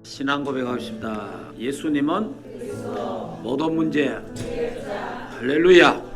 신앙 고백하겠습니다. 예수님은 모든 문제 할렐루야.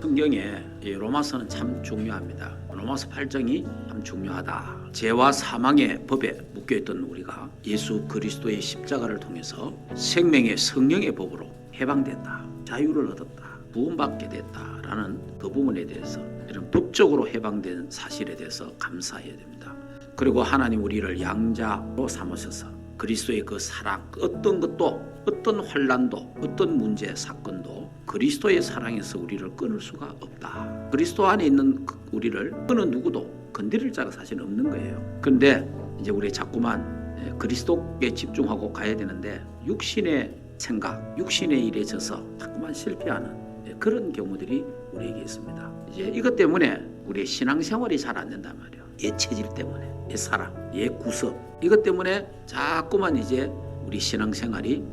성경에 이 로마서는 참 중요합니다. 로마서 8장이 참 중요하다. 죄와 사망의 법에 묶여있던 우리가 예수 그리스도의 십자가를 통해서 생명의 성령의 법으로 해방됐다, 자유를 얻었다, 구원받게 됐다라는 그 부분에 대해서 이런 법적으로 해방된 사실에 대해서 감사해야 됩니다. 그리고 하나님 우리를 양자로 삼으셔서 그리스도의 그 사랑, 어떤 것도, 어떤 환난도, 어떤 문제, 사건도 그리스도의 사랑에서 우리를 끊을 수가 없다. 그리스도 안에 있는 우리를 어느 누구도 건드릴 자가 사실 없는 거예요. 그런데 이제 우리 자꾸만 그리스도에 집중하고 가야 되는데 육신의 생각, 육신의 일에 져서 자꾸만 실패하는 그런 경우들이 우리에게 있습니다. 이제 이것 때문에 우리의 신앙생활이 잘 안 된단 말이에요. 옛 체질 때문에, 옛 사랑, 옛 구습, 이것 때문에 자꾸만 이제 우리 신앙생활이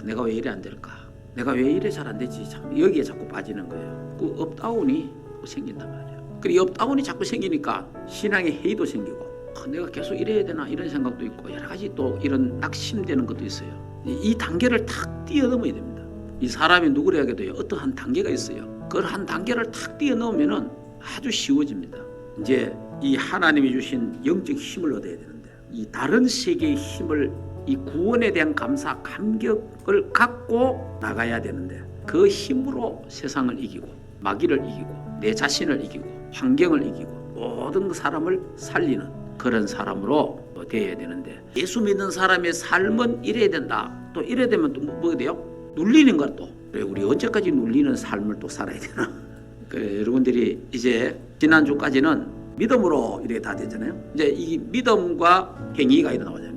내가 왜 이래 안 될까? 내가 왜 이래 잘 안 되지? 참 여기에 자꾸 빠지는 거예요. 그 업다운이 생긴단 말이에요. 그리고 업다운이 자꾸 생기니까 신앙의 해이도 생기고 내가 계속 이래야 되나 이런 생각도 있고 여러 가지 또 이런 낙심되는 것도 있어요. 이 단계를 탁 뛰어넘어야 됩니다. 이 사람이 누구래야게도요 어떠한 단계가 있어요. 그걸 한 단계를 탁 뛰어넘으면은 아주 쉬워집니다. 이제 이 하나님이 주신 영적 힘을 얻어야 되는데 이 다른 세계의 힘을 이 구원에 대한 감사, 감격을 갖고 나가야 되는데 그 힘으로 세상을 이기고 마귀를 이기고 내 자신을 이기고 환경을 이기고 모든 사람을 살리는 그런 사람으로 되어야 되는데 예수 믿는 사람의 삶은 이래야 된다. 또 이래야 되면 또 뭐가 돼요? 눌리는 것 또. 우리 언제까지 눌리는 삶을 또 살아야 되나? 여러분들이 이제 지난주까지는 믿음으로 이렇게 다 되잖아요. 이제 이 믿음과 행위가 일어나오잖아요.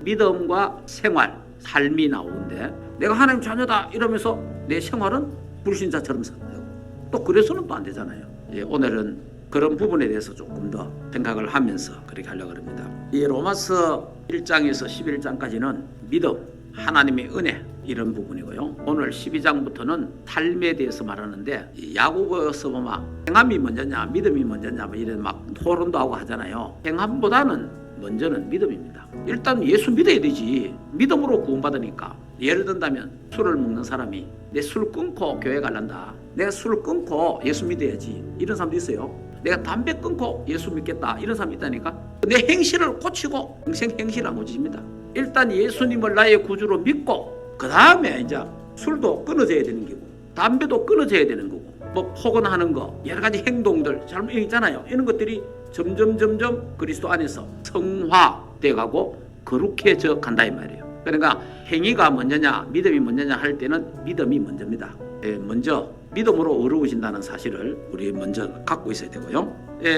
믿음과 생활, 삶이 나오는데 내가 하나님 자녀다 이러면서 내 생활은 불신자처럼 산다고. 또 그래서는 또 안 되잖아요. 오늘은 그런 부분에 대해서 조금 더 생각을 하면서 그렇게 하려고 합니다. 이 로마서 1장에서 11장까지는 믿음, 하나님의 은혜 이런 부분이고요. 오늘 12장부터는 삶에 대해서 말하는데 야고보서 보면 행함이 먼저냐 믿음이 먼저냐 뭐 이런 막 토론도 하고 하잖아요. 행함보다는 먼저는 믿음입니다. 일단 예수 믿어야 되지. 믿음으로 구원받으니까. 예를 든다면 술을 먹는 사람이 내 술 끊고 교회 갈란다. 내가 술을 끊고 예수 믿어야지. 이런 사람도 있어요. 내가 담배 끊고 예수 믿겠다. 이런 사람이 있다니까. 내 행실을 고치고 평생 행실을 안 고칩니다. 일단 예수님을 나의 구주로 믿고 그 다음에 이제 술도 끊어져야 되는 거고 담배도 끊어져야 되는 거고 뭐 포근하는 거 여러 가지 행동들 잘못 있잖아요. 이런 것들이 점점 그리스도 안에서 성화돼 가고 거룩해져 간다 이 말이에요. 그러니까 행위가 먼저냐 믿음이 먼저냐 할 때는 믿음이 먼저입니다. 먼저 믿음으로 어려워진다는 사실을 우리 먼저 갖고 있어야 되고요.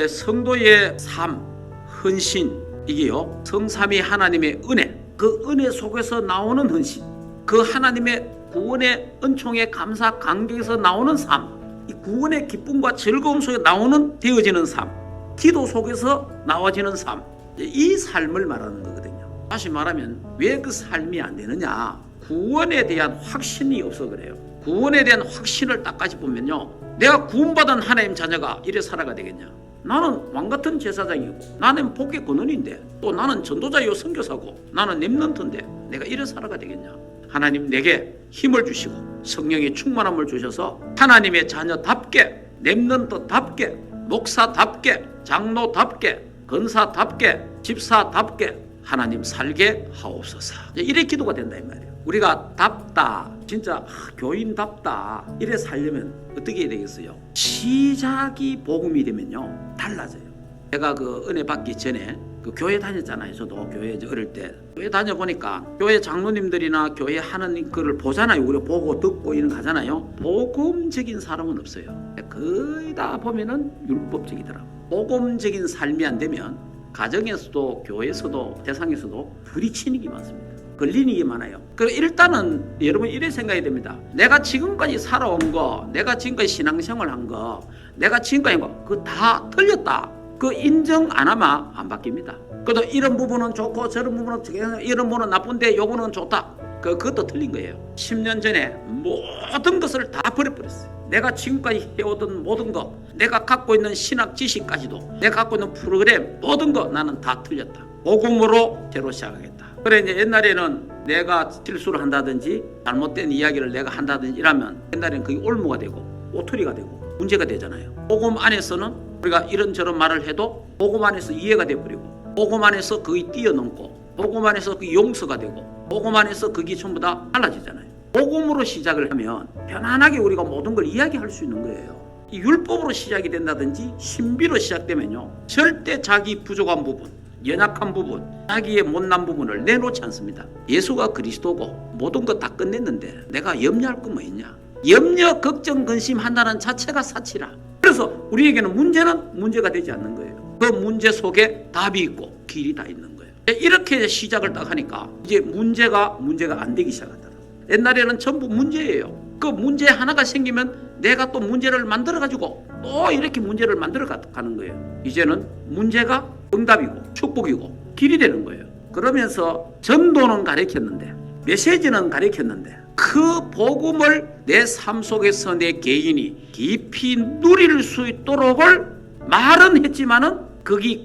성도의 삶, 헌신 이게요. 성삼위 하나님의 은혜, 그 은혜 속에서 나오는 헌신, 그 하나님의 구원의 은총의 감사 감격에서 나오는 삶, 이 구원의 기쁨과 즐거움 속에 나오는 되어지는 삶, 기도 속에서 나와지는 삶, 이 삶을 말하는 거거든요. 다시 말하면 왜 그 삶이 안 되느냐? 구원에 대한 확신이 없어 그래요. 구원에 대한 확신을 딱까지 보면요, 내가 구원받은 하나님 자녀가 이래 살아가 되겠냐? 나는 왕같은 제사장이고 나는 복의 근원인데 또 나는 전도자요 선교사고 나는 렘넌트인데 내가 이래 살아가 되겠냐? 하나님 내게 힘을 주시고 성령의 충만함을 주셔서 하나님의 자녀답게 렘넌트답게 목사답게 장로답게 권사답게 집사답게 하나님 살게 하옵소서. 이래 기도가 된다 이 말이에요. 우리가 답다 진짜 교인답다 이래 살려면 어떻게 해야 되겠어요? 시작이 복음이 되면요 달라져요. 제가 그 은혜 받기 전에 그 교회 다녔잖아요. 저도 교회 어릴 때 교회 다녀보니까 교회 장로님들이나 교회 하는 거를 보잖아요. 우리 보고 듣고 이런 거 하잖아요. 복음적인 사람은 없어요. 거의 다 보면은 율법적이더라고. 복음적인 삶이 안 되면 가정에서도 교회에서도 세상에서도 부딪히는 게 많습니다. 걸리는 게 많아요. 그럼 일단은 여러분 이래 생각해야 됩니다. 내가 지금까지 살아온 거, 내가 지금까지 신앙생활 한 거, 내가 지금까지 한 거 그거 다 틀렸다. 그 인정 안 하면 안 바뀝니다. 그래도 이런 부분은 좋고 저런 부분은 이런 부분은 나쁜데 요거는 좋다. 그것도 틀린 거예요. 10년 전에 모든 것을 다 버려버렸어요. 내가 지금까지 해오던 모든 거, 내가 갖고 있는 신학 지식까지도, 내가 갖고 있는 프로그램 모든 거 나는 다 틀렸다. 복음으로 새로 시작하겠다. 그래 이제 옛날에는 내가 실수를 한다든지 잘못된 이야기를 내가 한다든지 이러면 옛날에는 그게 올무가 되고 오토리가 되고 문제가 되잖아요. 복음 안에서는 우리가 이런저런 말을 해도 복음 안에서 이해가 돼버리고 복음 안에서 그게 뛰어넘고 복음 안에서 그게 용서가 되고 복음 안에서 그게 전부 다 달라지잖아요. 복음으로 시작을 하면 편안하게 우리가 모든 걸 이야기할 수 있는 거예요. 이 율법으로 시작이 된다든지 신비로 시작되면요 절대 자기 부족한 부분, 연약한 부분, 자기의 못난 부분을 내놓지 않습니다. 예수가 그리스도고 모든 거 다 끝냈는데 내가 염려할 거 뭐 있냐? 염려, 걱정, 근심한다는 자체가 사치라. 그래서 우리에게는 문제는 문제가 되지 않는 거예요. 그 문제 속에 답이 있고 길이 다 있는 거예요. 이렇게 시작을 딱 하니까 이제 문제가 안 되기 시작하더라고요. 옛날에는 전부 문제예요. 그 문제 하나가 생기면 내가 또 문제를 만들어가지고 또 이렇게 문제를 만들어 가는 거예요. 이제는 문제가 응답이고 축복이고 길이 되는 거예요. 그러면서 전도는 가르쳤는데 메시지는 가르쳤는데 그 복음을 내 삶 속에서 내 개인이 깊이 누릴 수 있도록을 말은 했지만은 그게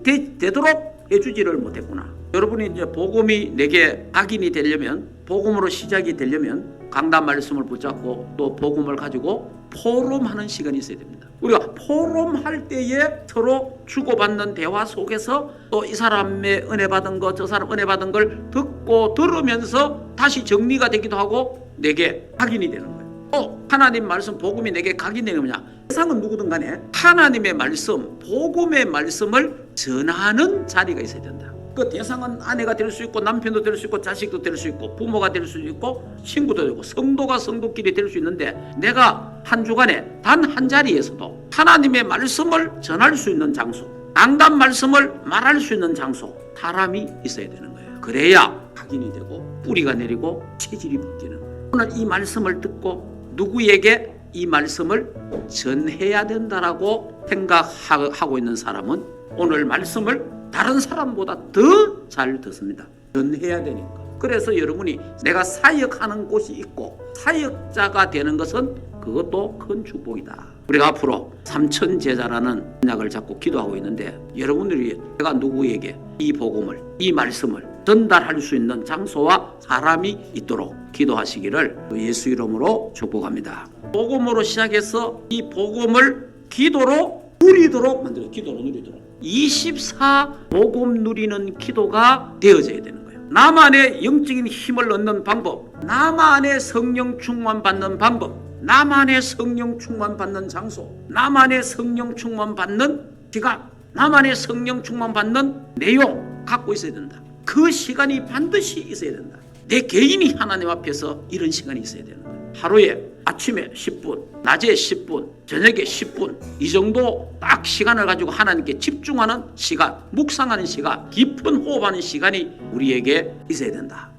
각인되도록 해주지를 못했구나. 여러분이 이제 복음이 내게 각인이 되려면 복음으로 시작이 되려면 강단 말씀을 붙잡고 또 복음을 가지고 포럼하는 시간이 있어야 됩니다. 우리가 포럼할 때에 서로 주고받는 대화 속에서 또 이 사람의 은혜 받은 거 저 사람 은혜 받은 걸 듣고 들으면서 다시 정리가 되기도 하고 내게 각인이 되는 거예요. 또 하나님 말씀 복음이 내게 각인되는 거냐? 세상은 누구든 간에 하나님의 말씀 복음의 말씀을 전하는 자리가 있어야 된다. 그 대상은 아내가 될 수 있고 남편도 될 수 있고 자식도 될 수 있고 부모가 될 수 있고 친구도 되고 성도가 성도끼리 될 수 있는데 내가 한 주간에 단 한 자리에서도 하나님의 말씀을 전할 수 있는 장소, 강단 말씀을 말할 수 있는 장소, 사람이 있어야 되는 거예요. 그래야 각인이 되고 뿌리가 내리고 체질이 바뀌는 거예요. 오늘 이 말씀을 듣고 누구에게 이 말씀을 전해야 된다라고 생각하고 있는 사람은 오늘 말씀을 다른 사람보다 더 잘 듣습니다. 전해야 되니까. 그래서 여러분이 내가 사역하는 곳이 있고 사역자가 되는 것은 그것도 큰 축복이다. 우리가 앞으로 삼천 제자라는 언약을 잡고 기도하고 있는데 여러분들이 내가 누구에게 이 복음을 이 말씀을 전달할 수 있는 장소와 사람이 있도록 기도하시기를 예수 이름으로 축복합니다. 복음으로 시작해서 이 복음을 기도로 누리도록 만들어요. 기도로 누리도록 24 복음 누리는 기도가 되어져야 되는 거예요. 나만의 영적인 힘을 얻는 방법, 나만의 성령 충만 받는 방법, 나만의 성령 충만 받는 장소, 나만의 성령 충만 받는 시간, 나만의 성령 충만 받는 내용 갖고 있어야 된다. 그 시간이 반드시 있어야 된다. 내 개인이 하나님 앞에서 이런 시간이 있어야 되는 거예요. 하루에 아침에 10분, 낮에 10분, 저녁에 10분 이 정도 딱 시간을 가지고 하나님께 집중하는 시간, 묵상하는 시간, 깊은 호흡하는 시간이 우리에게 있어야 된다.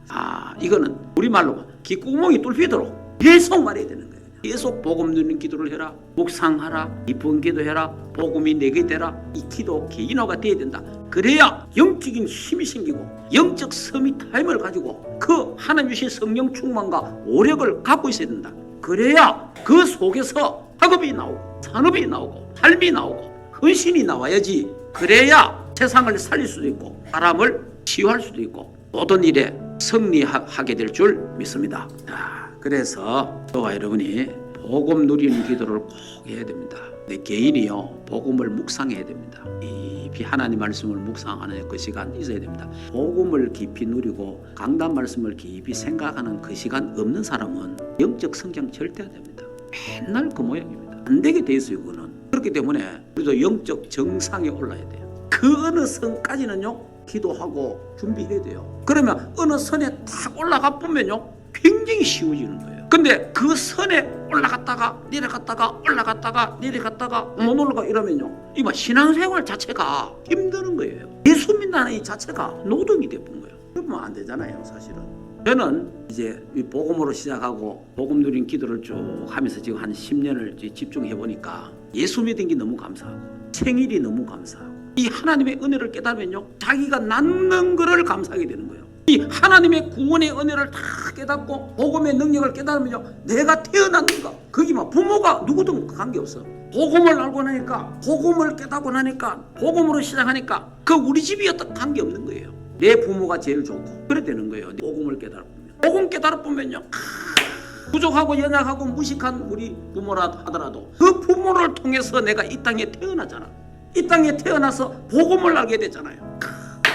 이거는 우리말로 귓구멍이 뚫히도록 계속 말해야 되는 거예요. 계속 복음 누리는 기도를 해라. 묵상하라. 깊은 기도해라. 복음이 내게 되라. 이 기도 개인화가 돼야 된다. 그래야 영적인 힘이 생기고 영적 서밋타임을 가지고 그 하나님 주신 성령 충만과 오력을 갖고 있어야 된다. 그래야 그 속에서 학업이 나오고 산업이 나오고 삶이 나오고 헌신이 나와야지. 그래야 세상을 살릴 수도 있고 사람을 치유할 수도 있고 모든 일에 승리하게 될 줄 믿습니다. 그래서 저와 여러분이 복음 누리는 기도를 꼭 해야 됩니다. 내 개인이요 복음을 묵상해야 됩니다. 깊이 하나님 말씀을 묵상하는 그 시간 있어야 됩니다. 복음을 깊이 누리고 강단 말씀을 깊이 생각하는 그 시간 없는 사람은 영적 성장 절대 안 됩니다. 맨날 그 모양입니다. 안 되게 돼 있어요. 그거는. 그렇기 때문에 우리도 영적 정상에 올라야 돼요. 그 어느 선까지는요 기도하고 준비해야 돼요. 그러면 어느 선에 딱 올라가 보면요 굉장히 쉬워지는 거예요. 근데 그 선에 올라갔다가 내려갔다가 올라갔다가 내려갔다가 못 올라가 이러면요 이거 신앙생활 자체가 힘드는 거예요. 예수 믿는 이 자체가 노동이 돼본 거예요. 그러면 안 되잖아요. 사실은 저는 이제 이 복음으로 시작하고 복음 누린 기도를 쭉 하면서 지금 한 10년을 집중해 보니까 예수 믿은 게 너무 감사하고 생일이 너무 감사하고 이 하나님의 은혜를 깨달으면요 자기가 낳는 거를 감사하게 되는 거예요. 이 하나님의 구원의 은혜를 다 깨닫고 복음의 능력을 깨달으면요 내가 태어났는 거 거기 막 부모가 누구든 관계없어. 복음을 알고 나니까 복음을 깨닫고 나니까 복음으로 시작하니까 그 우리 집이었던 관계없는 거예요. 내 부모가 제일 좋고 그래 되는 거예요. 복음을 깨달아 보면. 복음 깨달아 보면요. 부족하고 연약하고 무식한 우리 부모라 하더라도 그 부모를 통해서 내가 이 땅에 태어나잖아. 이 땅에 태어나서 복음을 알게 되잖아요.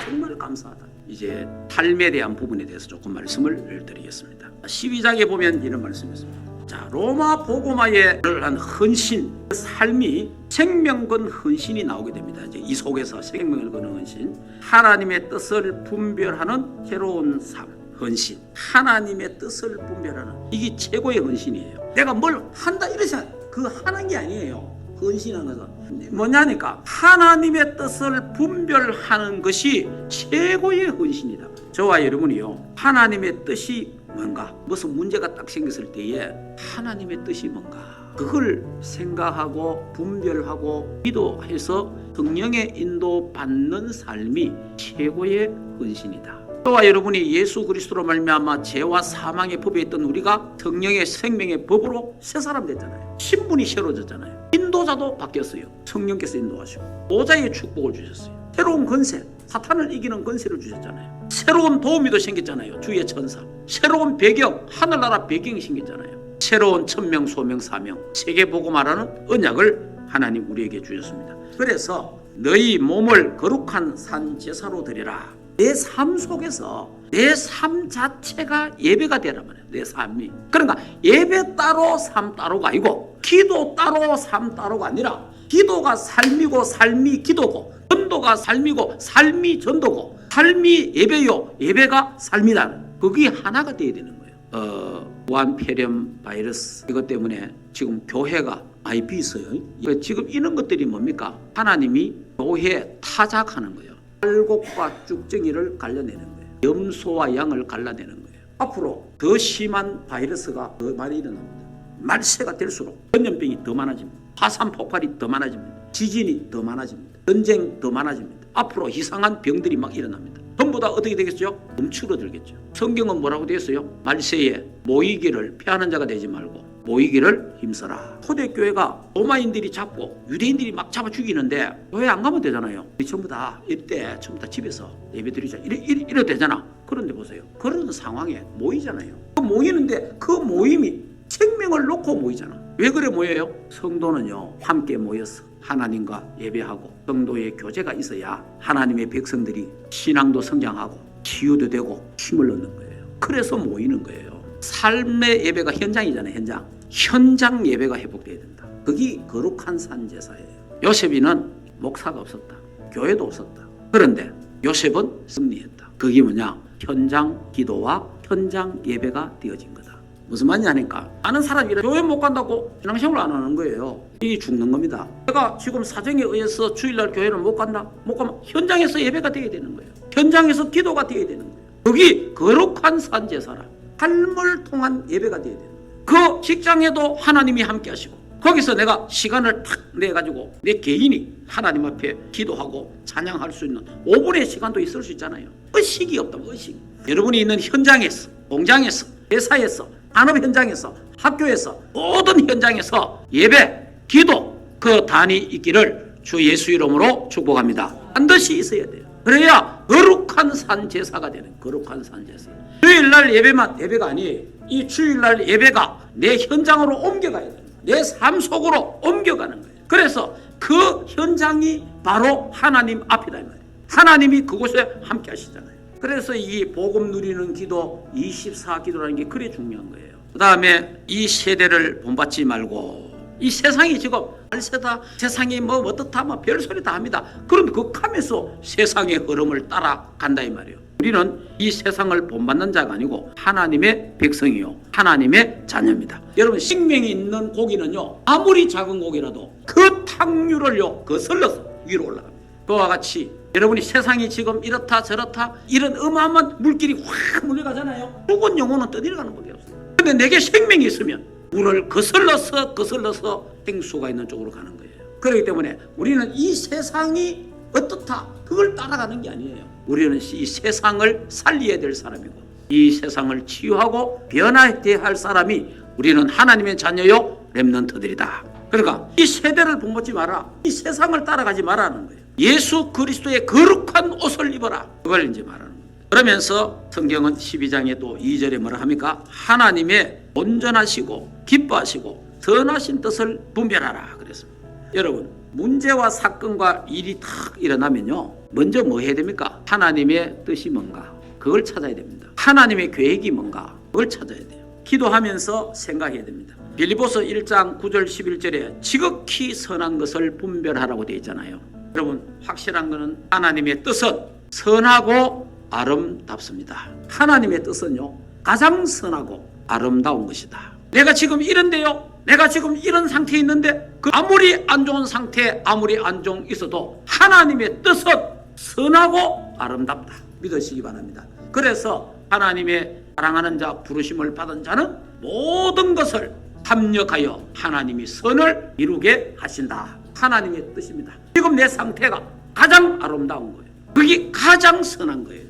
정말 감사하다. 이제 삶에 대한 부분에 대해서 조금 말씀을 드리겠습니다. 12장에 보면 이런 말씀이 있습니다. 자, 로마 복음화에 한 헌신, 삶이 생명 건 헌신이 나오게 됩니다. 이제 이 속에서 생명을 거는 헌신, 하나님의 뜻을 분별하는 새로운 삶, 헌신, 하나님의 뜻을 분별하는 이게 최고의 헌신이에요. 내가 뭘 한다 이러지 그 하는 게 아니에요. 헌신하는 것은 뭐냐니까 하나님의 뜻을 분별하는 것이 최고의 헌신이다. 저와 여러분이요, 하나님의 뜻이 뭔가, 무슨 문제가 딱 생겼을 때에 하나님의 뜻이 뭔가 그걸 생각하고 분별하고 기도해서 성령의 인도 받는 삶이 최고의 헌신이다. 저와 여러분이 예수 그리스도로 말미암아 죄와 사망의 법에 있던 우리가 성령의 생명의 법으로 새 사람 됐잖아요. 신분이 새로워졌잖아요. 인도자도 바뀌었어요. 성령께서 인도하시고 보좌의 축복을 주셨어요. 새로운 권세, 사탄을 이기는 권세를 주셨잖아요. 새로운 도우미도 생겼잖아요. 주의 천사. 새로운 배경, 하늘나라 배경이 생겼잖아요. 새로운 천명, 소명, 사명, 세계 복음화라는 언약을 하나님 우리에게 주셨습니다. 그래서 너희 몸을 거룩한 산 제사로 드리라. 내 삶 속에서 내 삶 자체가 예배가 되라 말이에요. 내 삶이. 그러니까 예배 따로 삶 따로가 아니고 기도 따로 삶 따로가 아니라 기도가 삶이고 삶이 기도고 전도가 삶이고 삶이 전도고 삶이 예배요 예배가 삶이다. 그게 하나가 돼야 되는 거예요. 무한폐렴 바이러스 이것 때문에 지금 교회가 많이 비어요. 지금 이런 것들이 뭡니까? 하나님이 교회 타작하는 거예요. 알곡과 쭉정이를 갈라내는 거예요. 염소와 양을 갈라내는 거예요. 앞으로 더 심한 바이러스가 더 많이 일어납니다. 말세가 될수록 전염병이 더 많아집니다. 화산 폭발이 더 많아집니다. 지진이 더 많아집니다. 전쟁 더 많아집니다. 앞으로 이상한 병들이 막 일어납니다. 전부 다 어떻게 되겠죠? 움츠러들겠죠. 성경은 뭐라고 되어 있어요? 말세에 모이기를 피하는 자가 되지 말고 모이기를 힘써라. 초대교회가 로마인들이 잡고 유대인들이 막 잡아 죽이는데 교회 안 가면 되잖아요. 전부 다 이때 전부 다 집에서 예배드리자 이래 되잖아. 그런데 보세요. 그런 상황에 모이잖아요. 그 모이는데 그 모임이 생명을 놓고 모이잖아. 왜 그래 모여요? 성도는요 함께 모여서 하나님과 예배하고 성도의 교제가 있어야 하나님의 백성들이 신앙도 성장하고 치유도 되고 힘을 얻는 거예요. 그래서 모이는 거예요. 삶의 예배가 현장이잖아요. 현장 예배가 회복돼야 된다. 그게 거룩한 산제사예요. 요셉이는 목사가 없었다. 교회도 없었다. 그런데 요셉은 승리했다. 그게 뭐냐? 현장 기도와 현장 예배가 되어진 거다. 무슨 말이냐 하니까 아는 사람이 교회 못 간다고 신앙생활을 안 하는 거예요. 이 죽는 겁니다. 내가 지금 사정에 의해서 주일날 교회를 못 간다? 못 가면 현장에서 예배가 되어야 되는 거예요. 현장에서 기도가 되어야 되는 거예요. 그게 거룩한 산제사라. 삶을 통한 예배가 되어야 되는 거예요. 그 직장에도 하나님이 함께 하시고 거기서 내가 시간을 탁 내가지고 내 개인이 하나님 앞에 기도하고 찬양할 수 있는 5분의 시간도 있을 수 있잖아요. 의식이 없다. 의식. 여러분이 있는 현장에서, 공장에서, 회사에서, 산업 현장에서, 학교에서, 모든 현장에서 예배, 기도 그 단이 있기를 주 예수 이름으로 축복합니다. 반드시 있어야 돼요. 그래야 거룩한 산제사가 되는 거룩한 산제사. 주일날 예배만 예배가 아니에요. 이 주일날 예배가 내 현장으로 옮겨가야 돼요. 내 삶 속으로 옮겨가는 거예요. 그래서 그 현장이 바로 하나님 앞이다 이 말이에요. 하나님이 그곳에 함께 하시잖아요. 그래서 이 복음 누리는 기도 24기도라는 게 그래 중요한 거예요. 그 다음에 이 세대를 본받지 말고 이 세상이 지금 말세다 세상이 뭐 어떻다 뭐 별소리 다 합니다. 그럼 그 하면서 세상의 흐름을 따라간다 이 말이에요. 우리는 이 세상을 본받는 자가 아니고 하나님의 백성이요 하나님의 자녀입니다. 여러분 생명이 있는 고기는요 아무리 작은 고기라도 그 탕류를요 거슬러서 위로 올라갑니다. 그와 같이 여러분이 세상이 지금 이렇다 저렇다 이런 어마어마한 물길이 확 몰려가잖아요. 죽은 영혼은 떠내려가는 법이 없어요. 근데 내게 생명이 있으면 물을 거슬러서 생수가 있는 쪽으로 가는 거예요. 그렇기 때문에 우리는 이 세상이 어떻다 그걸 따라가는 게 아니에요. 우리는 이 세상을 살려야 될 사람이고 이 세상을 치유하고 변화해야 할 사람이 우리는 하나님의 자녀요 렘넌트들이다. 그러니까 이 세대를 본받지 마라. 이 세상을 따라가지 말라는 거예요. 예수 그리스도의 거룩한 옷을 입어라. 그걸 이제 말하는 거예요. 그러면서 성경은 12장에 또 2절에 뭐라 합니까? 하나님의 온전하시고 기뻐하시고 선하신 뜻을 분별하라 그랬습니다. 여러분, 문제와 사건과 일이 탁 일어나면요, 먼저 뭐 해야 됩니까? 하나님의 뜻이 뭔가 그걸 찾아야 됩니다. 하나님의 계획이 뭔가 그걸 찾아야 돼요. 기도하면서 생각해야 됩니다. 빌립보서 1장 9절 11절에 지극히 선한 것을 분별하라고 되어 있잖아요. 여러분, 확실한 것은 하나님의 뜻은 선하고 아름답습니다. 하나님의 뜻은요, 가장 선하고 아름다운 것이다. 내가 지금 이런데요, 내가 지금 이런 상태에 있는데 그 아무리 안 좋은 상태, 아무리 안 좋은 있어도 하나님의 뜻은 선하고 아름답다. 믿으시기 바랍니다. 그래서 하나님의 사랑하는 자, 부르심을 받은 자는 모든 것을 합력하여 하나님이 선을 이루게 하신다. 하나님의 뜻입니다. 지금 내 상태가 가장 아름다운 거예요. 그게 가장 선한 거예요.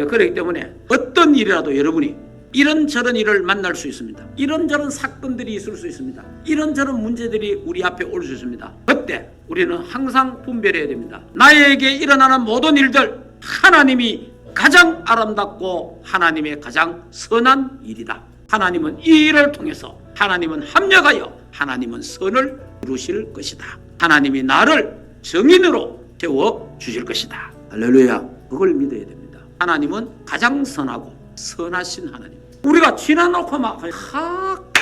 그렇기 때문에 어떤 일이라도 여러분이 이런저런 일을 만날 수 있습니다. 이런저런 사건들이 있을 수 있습니다. 이런저런 문제들이 우리 앞에 올 수 있습니다. 그때 우리는 항상 분별해야 됩니다. 나에게 일어나는 모든 일들 하나님이 가장 아름답고 하나님의 가장 선한 일이다. 하나님은 이 일을 통해서 하나님은 합력하여 하나님은 선을 이루실 것이다. 하나님이 나를 정인으로 세워주실 것이다. 할렐루야. 그걸 믿어야 됩니다. 하나님은 가장 선하고 선하신 하나님. 우리가 지나놓고 막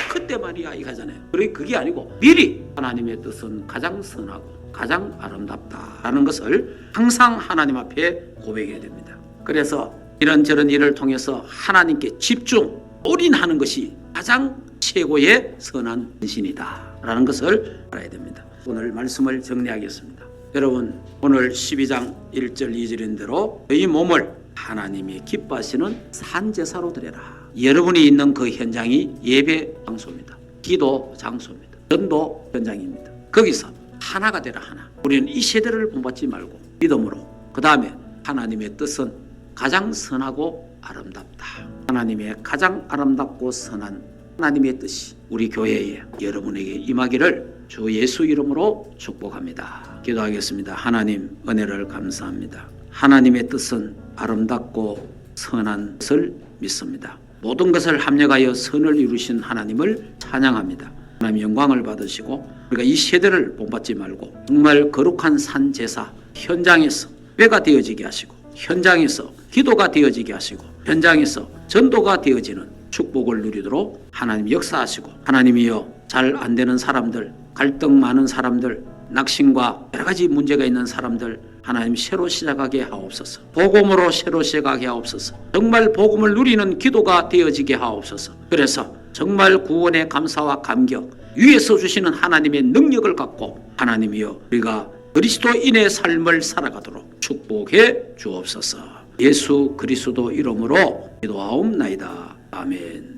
그때 말이야 이거잖아요. 그게 아니고 미리 하나님의 뜻은 가장 선하고 가장 아름답다라는 것을 항상 하나님 앞에 고백해야 됩니다. 그래서 이런저런 일을 통해서 하나님께 집중, 올인하는 것이 가장 최고의 선한 헌신이다라는 것을 알아야 됩니다. 오늘 말씀을 정리하겠습니다. 여러분, 오늘 12장 1절 2절인 대로 너희 몸을 하나님이 기뻐하시는 산제사로 드려라. 여러분이 있는 그 현장이 예배 장소입니다. 기도 장소입니다. 전도 현장입니다. 거기서 하나가 되라. 하나. 우리는 이 세대를 본받지 말고 믿음으로, 그 다음에 하나님의 뜻은 가장 선하고 아름답다. 하나님의 가장 아름답고 선한 하나님의 뜻이 우리 교회에 여러분에게 임하기를 주 예수 이름으로 축복합니다. 기도하겠습니다. 하나님, 은혜를 감사합니다. 하나님의 뜻은 아름답고 선한 것을 믿습니다. 모든 것을 합력하여 선을 이루신 하나님을 찬양합니다. 하나님 영광을 받으시고 우리가 이 세대를 본받지 말고 정말 거룩한 산제사 현장에서 예배가 되어지게 하시고 현장에서 기도가 되어지게 하시고 현장에서 전도가 되어지는 축복을 누리도록 하나님 역사하시고, 하나님이여 잘 안 되는 사람들, 갈등 많은 사람들, 낙심과 여러 가지 문제가 있는 사람들 하나님 새로 시작하게 하옵소서. 복음으로 새로 시작하게 하옵소서. 정말 복음을 누리는 기도가 되어지게 하옵소서. 그래서 정말 구원의 감사와 감격, 위에서 주시는 하나님의 능력을 갖고 하나님이여 우리가 그리스도인의 삶을 살아가도록 축복해 주옵소서. 예수 그리스도 이름으로 기도하옵나이다. 아멘.